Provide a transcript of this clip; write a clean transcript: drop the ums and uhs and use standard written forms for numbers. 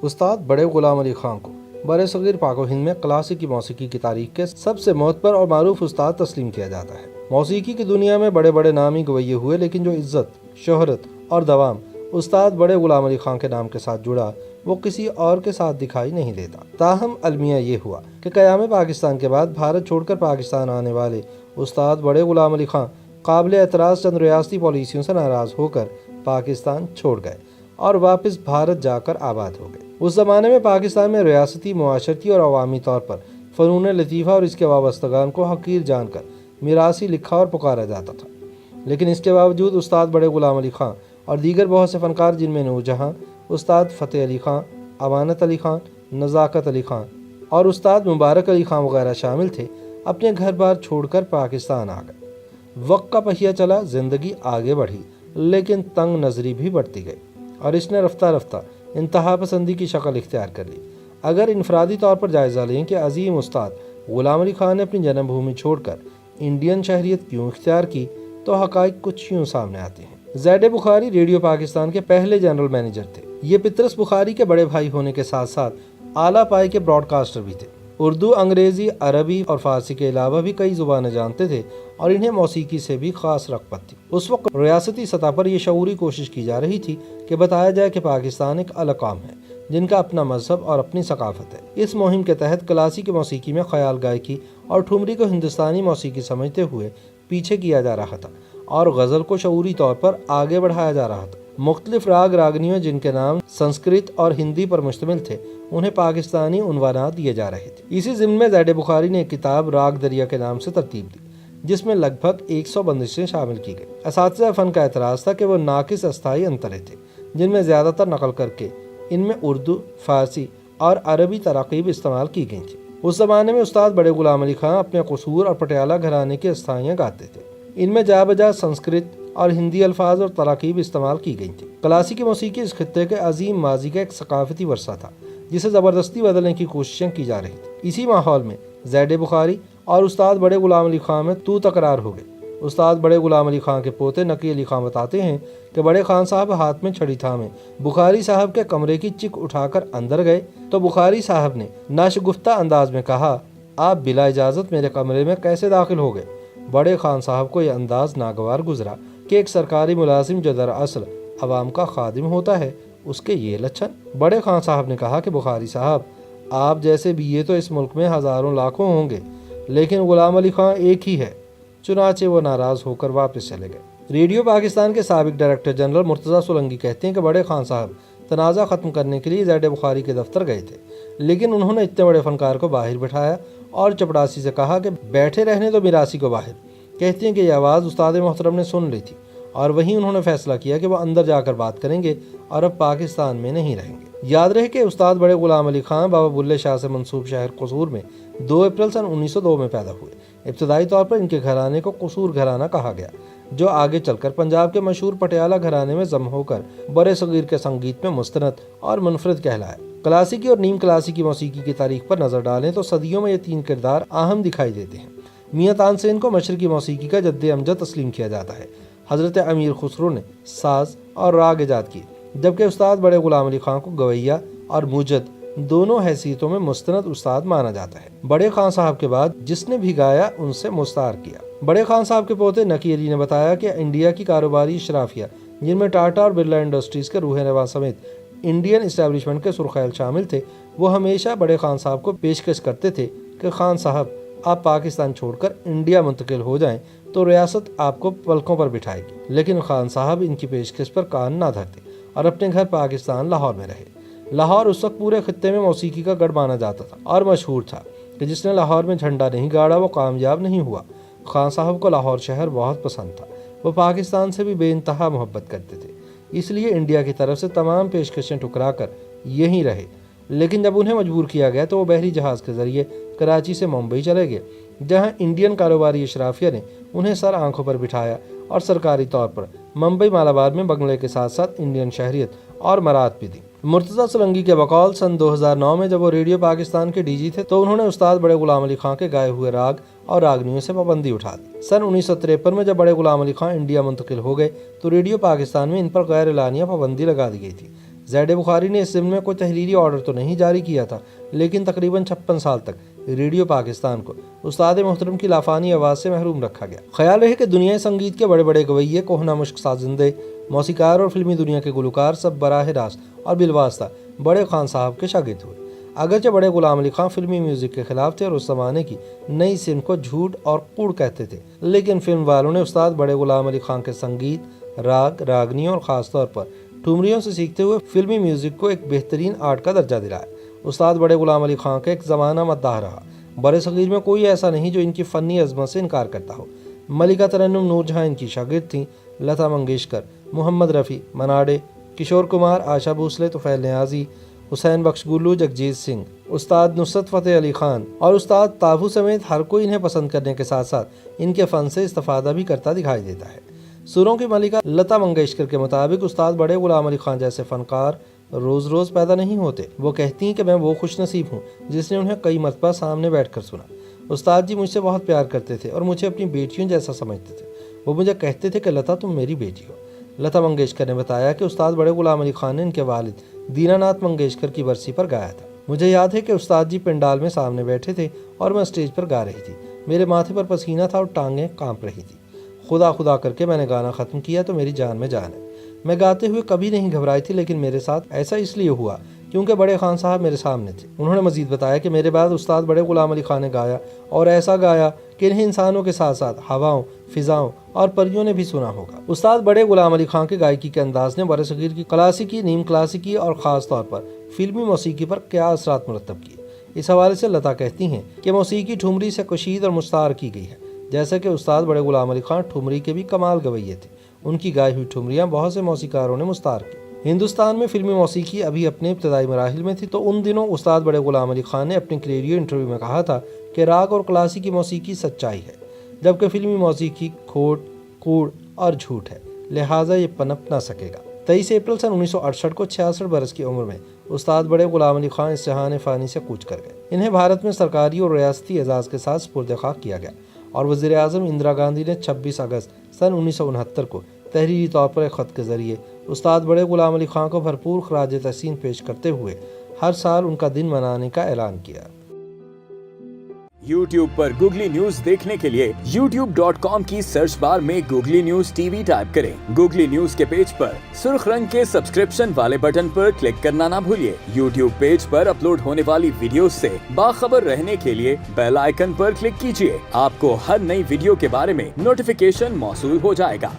استاد بڑے غلام علی خان کو برصغیر پاک و ہند میں کلاسیکی موسیقی کی تاریخ کے سب سے معتبر اور معروف استاد تسلیم کیا جاتا ہے۔ موسیقی کی دنیا میں بڑے بڑے نامی گویے ہوئے، لیکن جو عزت، شہرت اور دوام استاد بڑے غلام علی خان کے نام کے ساتھ جڑا، وہ کسی اور کے ساتھ دکھائی نہیں دیتا۔ تاہم المیہ یہ ہوا کہ قیام پاکستان کے بعد بھارت چھوڑ کر پاکستان آنے والے استاد بڑے غلام علی خان قابل اعتراض چند ریاستی پالیسیوں سے ناراض ہو کر پاکستان چھوڑ گئے اور واپس بھارت جا کر آباد ہو گئے۔ اس زمانے میں پاکستان میں ریاستی، معاشرتی اور عوامی طور پر فنون لطیفہ اور اس کے وابستگان کو حقیر جان کر میراثی لکھا اور پکارا جاتا تھا، لیکن اس کے باوجود استاد بڑے غلام علی خان اور دیگر بہت سے فنکار، جن میں نور جہاں، استاد فتح علی خان، امانت علی خان، نزاکت علی خان اور استاد مبارک علی خان وغیرہ شامل تھے، اپنے گھر بار چھوڑ کر پاکستان آ گئے۔ وقت کا پہیہ چلا، زندگی آگے بڑھی، لیکن تنگ نظری بھی بڑھتی گئی اور اس نے رفتہ رفتہ انتہا پسندی کی شکل اختیار کر لی۔ اگر انفرادی طور پر جائزہ لیں کہ عظیم استاد غلام علی خان نے اپنی جنم بھومی چھوڑ کر انڈین شہریت کیوں اختیار کی، تو حقائق کچھ یوں سامنے آتے ہیں۔ زید بخاری ریڈیو پاکستان کے پہلے جنرل مینیجر تھے۔ یہ پطرس بخاری کے بڑے بھائی ہونے کے ساتھ ساتھ اعلیٰ پائے کے براڈ کاسٹر بھی تھے۔ اردو، انگریزی، عربی اور فارسی کے علاوہ بھی کئی زبانیں جانتے تھے اور انہیں موسیقی سے بھی خاص رغبت تھی۔ اس وقت ریاستی سطح پر یہ شعوری کوشش کی جا رہی تھی کہ بتایا جائے کہ پاکستان ایک الگ قوم ہے جن کا اپنا مذہب اور اپنی ثقافت ہے۔ اس مہم کے تحت کلاسیکی موسیقی میں خیال گائکی اور ٹھمری کو ہندوستانی موسیقی سمجھتے ہوئے پیچھے کیا جا رہا تھا اور غزل کو شعوری طور پر آگے بڑھایا جا رہا تھا۔ مختلف راگ راگنیوں، جن کے نام سنسکرت اور ہندی پر مشتمل تھے، انہیں پاکستانی عنوانات دیے جا رہے تھے۔ اسی ضمن میں زید بخاری نے ایک کتاب راگ دریا کے نام سے ترتیب دی، جس میں لگ بھگ 100 بندشیں شامل کی گئی۔ اساتذہ فن کا اعتراض تھا کہ وہ ناقص استھائی انترے تھے، جن میں زیادہ تر نقل کر کے ان میں اردو، فارسی اور عربی تراکیب استعمال کی گئی تھیں۔ اس زمانے میں استاد بڑے غلام علی خان اپنے قصور اور پٹیالہ گھرانے کی استھائیاں گاتے تھے۔ ان میں جا بجا سنسکرت اور ہندی الفاظ اور تراکیب استعمال کی گئی تھیں۔ کلاسیکی موسیقی اس خطے کے عظیم ماضی کا ایک ثقافتی ورثہ تھا، جسے زبردستی بدلنے کی کوششیں کی جا رہی تھیں۔ اسی ماحول میں زید بخاری اور استاد بڑے غلام علی خان میں تو تکرار ہو گئی۔ استاد بڑے غلام علی خان کے پوتے نقی علی خان بتاتے ہیں کہ بڑے خان صاحب ہاتھ میں چھڑی تھامے بخاری صاحب کے کمرے کی چک اٹھا کر اندر گئے تو بخاری صاحب نے ناشگفتہ انداز میں کہا، آپ بلا اجازت میرے کمرے میں کیسے داخل ہو گئے؟ بڑے خان صاحب کو یہ انداز ناگوار گزرا کہ ایک سرکاری ملازم جو دراصل عوام کا خادم ہوتا ہے، اس کے یہ لچھن۔ بڑے خان صاحب نے کہا کہ بخاری صاحب، آپ جیسے BA تو اس ملک میں ہزاروں لاکھوں ہوں گے، لیکن غلام علی خان ایک ہی ہے۔ چنانچہ وہ ناراض ہو کر واپس چلے گئے۔ ریڈیو پاکستان کے سابق ڈائریکٹر جنرل مرتضیٰ سولنگی کہتے ہیں کہ بڑے خان صاحب تنازع ختم کرنے کے لیے زید بخاری کے دفتر گئے تھے، لیکن انہوں نے اتنے بڑے فنکار کو باہر بٹھایا اور چپڑاسی سے کہا کہ بیٹھے رہنے دو میراثی کو باہر۔ کہتے ہیں کہ یہ آواز استاد محترم نے سن لی تھی اور وہیں انہوں نے فیصلہ کیا کہ وہ اندر جا کر بات کریں گے اور اب پاکستان میں نہیں رہیں گے۔ یاد رہے کہ استاد بڑے غلام علی خان بابا بلے شاہ سے منسوب شہر قصور میں 2 اپریل سن 1902 میں پیدا ہوئے۔ ابتدائی طور پر ان کے گھرانے کو قصور گھرانہ کہا گیا، جو آگے چل کر پنجاب کے مشہور پٹیالہ گھرانے میں ضم ہو کر برے صغیر کے سنگیت میں مستند اور منفرد کہلایا۔ کلاسیکی اور نیم کلاسیکی موسیقی کی تاریخ پر نظر ڈالیں تو صدیوں میں یہ 3 کردار اہم دکھائی دیتے ہیں۔ میاں تانسین کو مشرقی موسیقی کا جد امجد تسلیم کیا جاتا ہے۔ حضرت امیر خسرو نے ساز اور راگ ایجاد کیے، جبکہ استاد بڑے غلام علی خان کو گویہ اور موجد دونوں حیثیتوں میں مستند استاد مانا جاتا ہے۔ بڑے خان صاحب کے بعد جس نے بھی گایا ان سے مستعار کیا۔ بڑے خان صاحب کے پوتے نقی علی نے بتایا کہ انڈیا کی کاروباری اشرافیہ، جن میں ٹاٹا اور برلا انڈسٹریز کے روح رواں سمیت انڈین اسٹیبلشمنٹ کے سرخیل شامل تھے، وہ ہمیشہ بڑے خان صاحب کو پیشکش کرتے تھے کہ خان صاحب، آپ پاکستان چھوڑ کر انڈیا منتقل ہو جائیں تو ریاست آپ کو پلکوں پر بٹھائے گی، لیکن خان صاحب ان کی پیشکش پر کان نہ دھرتے اور اپنے گھر پاکستان لاہور میں رہے۔ لاہور اس وقت پورے خطے میں موسیقی کا گڑھ مانا جاتا تھا اور مشہور تھا کہ جس نے لاہور میں جھنڈا نہیں گاڑا وہ کامیاب نہیں ہوا۔ خان صاحب کو لاہور شہر بہت پسند تھا، وہ پاکستان سے بھی بے انتہا محبت کرتے تھے، اس لیے انڈیا کی طرف سے تمام پیشکشیں ٹھکرا کر یہیں رہے۔ لیکن جب انہیں مجبور کیا گیا تو وہ بحری جہاز کے ذریعے کراچی سے ممبئی چلے گئے، جہاں انڈین کاروباری اشرافیہ نے انہیں سر آنکھوں پر بٹھایا اور سرکاری طور پر ممبئی مالابار میں بنگلے کے ساتھ ساتھ انڈین شہریت اور مراد بھی دی۔ مرتضیٰ سولنگی کے بقول سن 2009 میں جب وہ ریڈیو پاکستان کے DG تھے تو انہوں نے استاد بڑے غلام علی خان کے گائے ہوئے راگ اور راگنیوں سے پابندی اٹھا دی۔ سن 1953 میں جب بڑے غلام علی خان انڈیا منتقل ہو گئے تو ریڈیو پاکستان میں ان پر غیر اعلانیہ پابندی لگا دی گئی تھی، زید بخاری نے اس ضمن میں کوئی تحریری آرڈر تو نہیں جاری کیا تھا، لیکن تقریباً 56 سال تک ریڈیو پاکستان کو استاد محترم کی لافانی آواز سے محروم رکھا گیا۔ خیال رہے کہ دنیا سنگیت کے بڑے بڑے گویے، کوہنا مشق سازندے، موسیقار اور فلمی دنیا کے گلوکار سب براہ راست اور بالواسطہ بڑے خان صاحب کے شاگرد ہوئے۔ اگرچہ بڑے غلام علی خان فلمی میوزک کے خلاف تھے اور اس زمانے کی نئی صنف کو جھوٹ اور کوڑ کہتے تھے، لیکن فلم والوں نے استاد بڑے غلام علی خان کے سنگیت، راگ، راگنیوں اور خاص طور پر ٹھمریوں سے سیکھتے ہوئے فلمی میوزک کو ایک بہترین آرٹ کا درجہ دلایا۔ استاد بڑے غلام علی خان کا ایک زمانہ مداح رہا۔ برِ صغیر میں کوئی ایسا نہیں جو ان کی فنی عظمت سے انکار کرتا ہو۔ ملکہ ترنم نور جہاں ان کی شاگرد تھیں، لتا منگیشکر، محمد رفیع، منا ڈے، کشور کمار، آشا بھوسلے، طفیل نیازی، حسین بخش گلو، جگجیت سنگھ، استاد نصرت فتح علی خان اور استاد تابو سمیت ہر کوئی انہیں پسند کرنے کے ساتھ ساتھ ان کے فن سے استفادہ بھی کرتا دکھائی دیتا ہے۔ سروں کی ملکہ لتا منگیشکر کے مطابق استاد بڑے غلام علی خان جیسے فنکار روز روز پیدا نہیں ہوتے۔ وہ کہتی ہیں کہ میں وہ خوش نصیب ہوں جس نے انہیں کئی مرتبہ سامنے بیٹھ کر سنا۔ استاد جی مجھ سے بہت پیار کرتے تھے اور مجھے اپنی بیٹیوں جیسا سمجھتے تھے۔ وہ مجھے کہتے تھے کہ لتا تم میری بیٹی ہو۔ لتا منگیشکر نے بتایا کہ استاد بڑے غلام علی خان نے ان کے والد دینا ناتھ منگیشکر کی برسی پر گایا تھا۔ مجھے یاد ہے کہ استاد جی پنڈال میں سامنے بیٹھے تھے اور میں اسٹیج پر گا رہی تھی۔ میرے ماتھے پر پسینہ تھا اور ٹانگیں کانپ رہی تھی۔ خدا خدا کر کے میں نے گانا ختم کیا تو میری جان میں جان ہے۔ میں گاتے ہوئے کبھی نہیں گھبرائی تھی، لیکن میرے ساتھ ایسا اس لیے ہوا کیونکہ بڑے خان صاحب میرے سامنے تھے۔ انہوں نے مزید بتایا کہ میرے بعد استاد بڑے غلام علی خان نے گایا اور ایسا گایا کہ انہیں انسانوں کے ساتھ ساتھ ہواؤں، فضاؤں اور پریوں نے بھی سنا ہوگا۔ استاد بڑے غلام علی خان کے گائیکی کے انداز نے برِ صغیر کی کلاسیکی، نیم کلاسیکی اور خاص طور پر فلمی موسیقی پر کیا اثرات مرتب کیے۔ اس حوالے سے لتا کہتی ہیں کہ موسیقی ٹھمری سے کشید اور مستعار کی گئی ہے، جیسا کہ استاد بڑے غلام علی خان ٹھمری کے بھی کمال گویے تھے۔ ان کی گائی ہوئی ٹھمریاں بہت سے موسیقاروں نے مستعار کی۔ ہندوستان میں فلمی موسیقی ابھی اپنے ابتدائی مراحل میں تھی، تو ان دنوں استاد بڑے غلام علی خان نے اپنے ریڈیو انٹرویو میں کہا تھا کہ راگ اور کلاسیکی موسیقی سچائی ہے، جبکہ فلمی موسیقی کھوٹ، کوڑ اور جھوٹ ہے، لہٰذا یہ پنپ نہ سکے گا۔ 23 اپریل سن 1968 کو 66 برس کی عمر میں استاد بڑے غلام علی خان اس جہان فانی سے کوچ کر گئے۔ انہیں بھارت میں سرکاری اور ریاستی اعزاز کے ساتھ سپرد خاک کیا گیا اور وزیر اعظم اندرا گاندھی نے 26 اگست سن 1969 کو تحریری طور پر ایک خط کے ذریعے استاد بڑے غلام علی خان کو بھرپور خراج تحسین پیش کرتے ہوئے ہر سال ان کا دن منانے کا اعلان کیا۔ YouTube پر گوگلی نیوز دیکھنے کے لیے youtube.com کی سرچ بار میں googly news T V type کریں۔ گوگلی نیوز کے پیج پر سرخ رنگ کے سبسکرپشن والے بٹن پر کلک کرنا نہ بھولیے۔ YouTube پیج پر اپلوڈ ہونے والی ویڈیوز سے باخبر رہنے کے لیے بیل آئیکن پر کلک کیجیے۔ آپ کو ہر نئی ویڈیو کے بارے میں نوٹیفیکیشن موصول ہو جائے گا۔